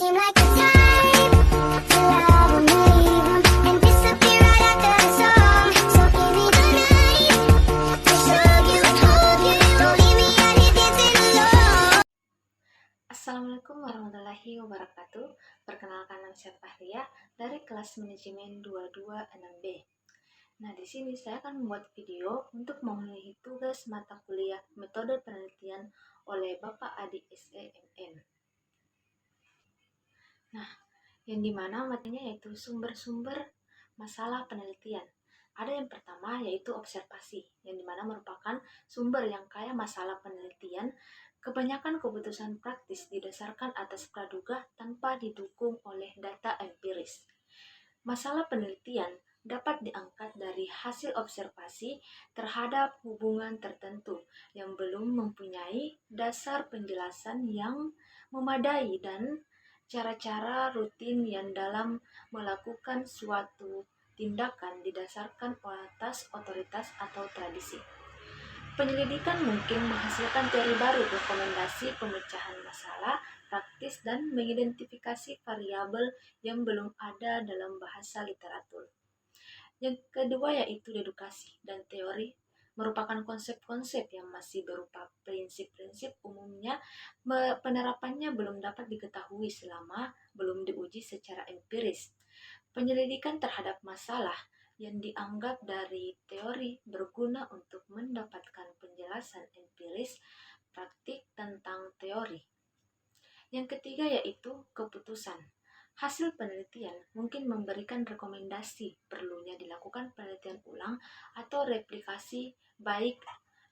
seem like the type to love 'em, leave 'em, and disappear right after the song. So give me the night to show you, hold you, don't leave me out here dancing alone. Assalamualaikum warahmatullahi wabarakatuh. Perkenalkan, nama saya Fahria dari kelas manajemen 22 6B. Nah, di sini saya akan membuat video untuk memenuhi tugas mata kuliah metode penelitian oleh Bapak Adi SEMN. Nah, yang dimana materinya yaitu sumber-sumber masalah penelitian. Ada yang pertama yaitu observasi, yang dimana merupakan sumber yang kaya masalah penelitian. Kebanyakan keputusan praktis didasarkan atas praduga tanpa didukung oleh data empiris. Masalah penelitian dapat diangkat dari hasil observasi terhadap hubungan tertentu yang belum mempunyai dasar penjelasan yang memadai dan cara-cara rutin yang dalam melakukan suatu tindakan didasarkan atas otoritas atau tradisi. Penyelidikan mungkin menghasilkan teori baru, rekomendasi pemecahan masalah praktis, dan mengidentifikasi variabel yang belum ada dalam bahasa literatur. Yang kedua yaitu dedukasi dan teori merupakan konsep-konsep yang masih berupa prinsip-prinsip umumnya, penerapannya belum dapat diketahui selama belum diuji secara empiris. Penyelidikan terhadap masalah yang dianggap dari teori berguna untuk mendapatkan penjelasan empiris praktik tentang teori. Yang ketiga yaitu keputusan. Hasil penelitian mungkin memberikan rekomendasi perlunya dilakukan penelitian ulang atau replikasi baik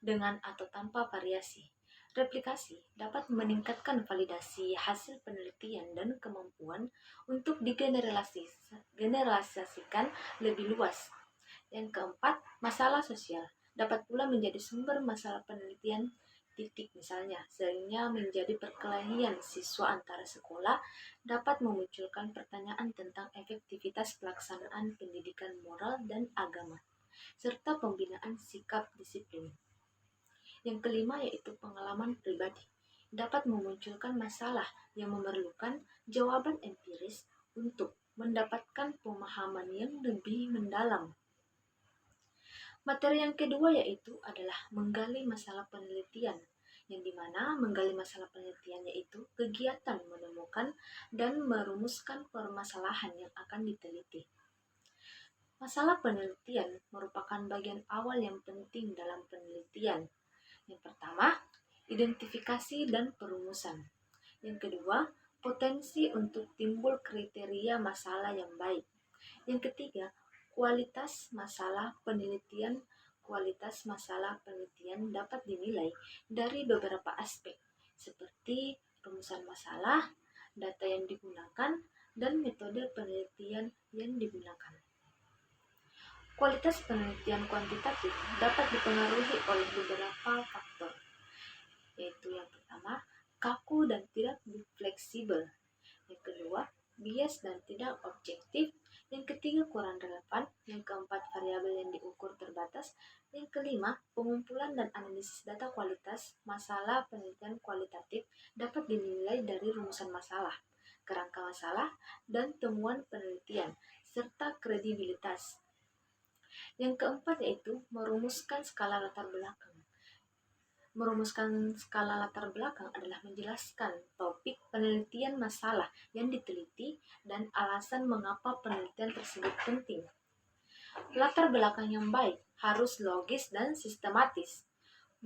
dengan atau tanpa variasi. Replikasi dapat meningkatkan validasi hasil penelitian dan kemampuan untuk digeneralisasikan lebih luas. Yang keempat, masalah sosial dapat pula menjadi sumber masalah penelitian misalnya, seringnya menjadi perkelahian siswa antara sekolah, dapat memunculkan pertanyaan tentang efektivitas pelaksanaan pendidikan moral dan agama, serta pembinaan sikap disiplin. Yang kelima yaitu pengalaman pribadi, dapat memunculkan masalah yang memerlukan jawaban empiris untuk mendapatkan pemahaman yang lebih mendalam. Materi yang kedua yaitu adalah menggali masalah penelitian, yang dimana menggali masalah penelitian yaitu kegiatan menemukan dan merumuskan permasalahan yang akan diteliti. Masalah penelitian merupakan bagian awal yang penting dalam penelitian. Yang pertama, identifikasi dan perumusan. Yang kedua, potensi untuk timbul kriteria masalah yang baik. Yang ketiga, kualitas masalah penelitian. Kualitas masalah penelitian dapat dinilai dari beberapa aspek, seperti rumusan masalah, data yang digunakan, dan metode penelitian yang digunakan. Kualitas penelitian kuantitatif dapat dipengaruhi oleh beberapa faktor, yaitu yang pertama, kaku dan tidak fleksibel. Yang kedua, bias dan tidak objektif. Yang ketiga, kurang relevan. Yang keempat, variabel yang diukur terbatas. Yang kelima, pengumpulan dan analisis data kualitas masalah penelitian kualitatif dapat dinilai dari rumusan masalah, kerangka masalah, dan temuan penelitian, serta kredibilitas. Yang keempat yaitu merumuskan skala latar belakang. Merumuskan skala latar belakang adalah menjelaskan topik penelitian masalah yang diteliti dan alasan mengapa penelitian tersebut penting. Latar belakang yang baik harus logis dan sistematis.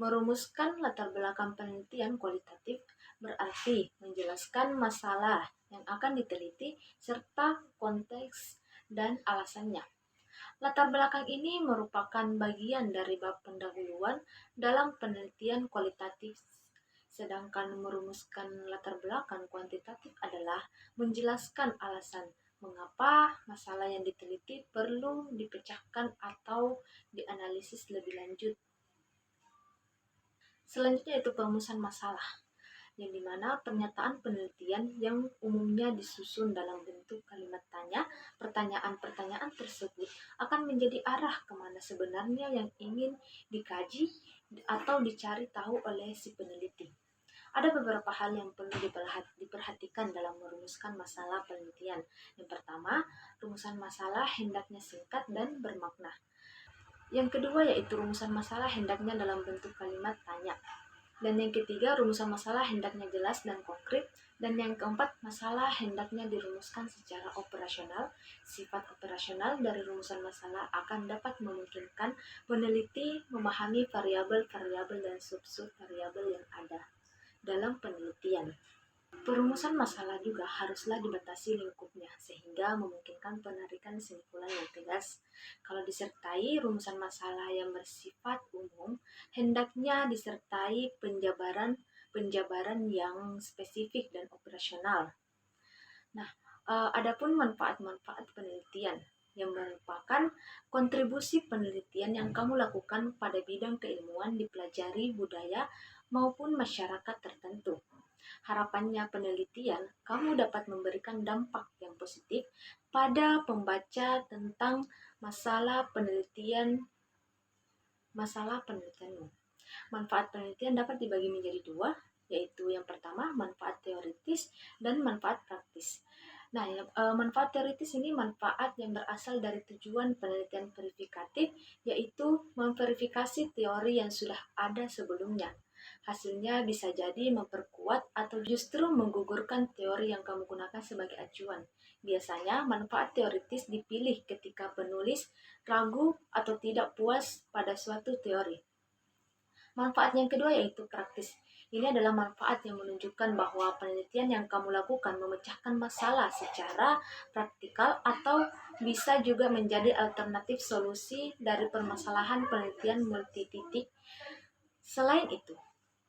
Merumuskan latar belakang penelitian kualitatif berarti menjelaskan masalah yang akan diteliti serta konteks dan alasannya. Latar belakang ini merupakan bagian dari bab pendahuluan dalam penelitian kualitatif, sedangkan merumuskan latar belakang kuantitatif adalah menjelaskan alasan mengapa masalah yang diteliti perlu dipecahkan atau dianalisis lebih lanjut. Selanjutnya yaitu perumusan masalah, yang dimana pernyataan penelitian yang umumnya disusun dalam bentuk kalimat tanya. Pertanyaan-pertanyaan tersebut akan menjadi arah kemana sebenarnya yang ingin dikaji atau dicari tahu oleh si peneliti. Ada beberapa hal yang perlu diperhatikan dalam merumuskan masalah penelitian. Yang pertama, rumusan masalah hendaknya singkat dan bermakna. Yang kedua yaitu rumusan masalah hendaknya dalam bentuk kalimat tanya. Dan yang ketiga, rumusan masalah hendaknya jelas dan konkret. Dan yang keempat, masalah hendaknya dirumuskan secara operasional. Sifat operasional dari rumusan masalah akan dapat memungkinkan peneliti memahami variabel-variabel dan sub-sub variabel yang ada dalam penelitian. Perumusan masalah juga haruslah dibatasi lingkupnya sehingga memungkinkan penarikan kesimpulan yang tegas. Kalau disertai rumusan masalah yang bersifat umum, hendaknya disertai penjabaran yang spesifik dan operasional. Nah, adapun manfaat-manfaat penelitian yang merupakan kontribusi penelitian yang kamu lakukan pada bidang keilmuan dipelajari budaya maupun masyarakat tertentu. Harapannya penelitian, kamu dapat memberikan dampak yang positif pada pembaca tentang masalah penelitianmu. Manfaat penelitian dapat dibagi menjadi dua, yaitu yang pertama manfaat teoritis dan manfaat praktis. Nah, manfaat teoritis ini manfaat yang berasal dari tujuan penelitian verifikatif, yaitu memverifikasi teori yang sudah ada sebelumnya. Hasilnya bisa jadi memperkuat atau justru menggugurkan teori yang kamu gunakan sebagai acuan. Biasanya, manfaat teoritis dipilih ketika penulis ragu atau tidak puas pada suatu teori. Manfaat yang kedua yaitu praktis. Ini adalah manfaat yang menunjukkan bahwa penelitian yang kamu lakukan memecahkan masalah secara praktikal atau bisa juga menjadi alternatif solusi dari permasalahan penelitian multititik. Selain itu,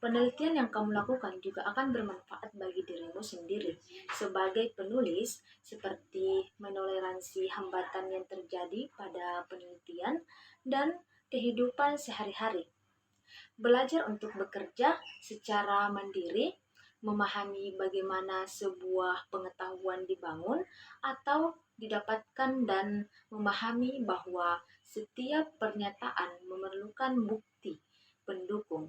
penelitian yang kamu lakukan juga akan bermanfaat bagi dirimu sendiri sebagai penulis, seperti menoleransi hambatan yang terjadi pada penelitian dan kehidupan sehari-hari. Belajar untuk bekerja secara mandiri, memahami bagaimana sebuah pengetahuan dibangun atau didapatkan dan memahami bahwa setiap pernyataan memerlukan bukti pendukung.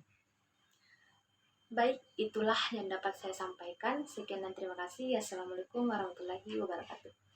Baik, itulah yang dapat saya sampaikan. Sekian dan terima kasih. Assalamualaikum warahmatullahi wabarakatuh.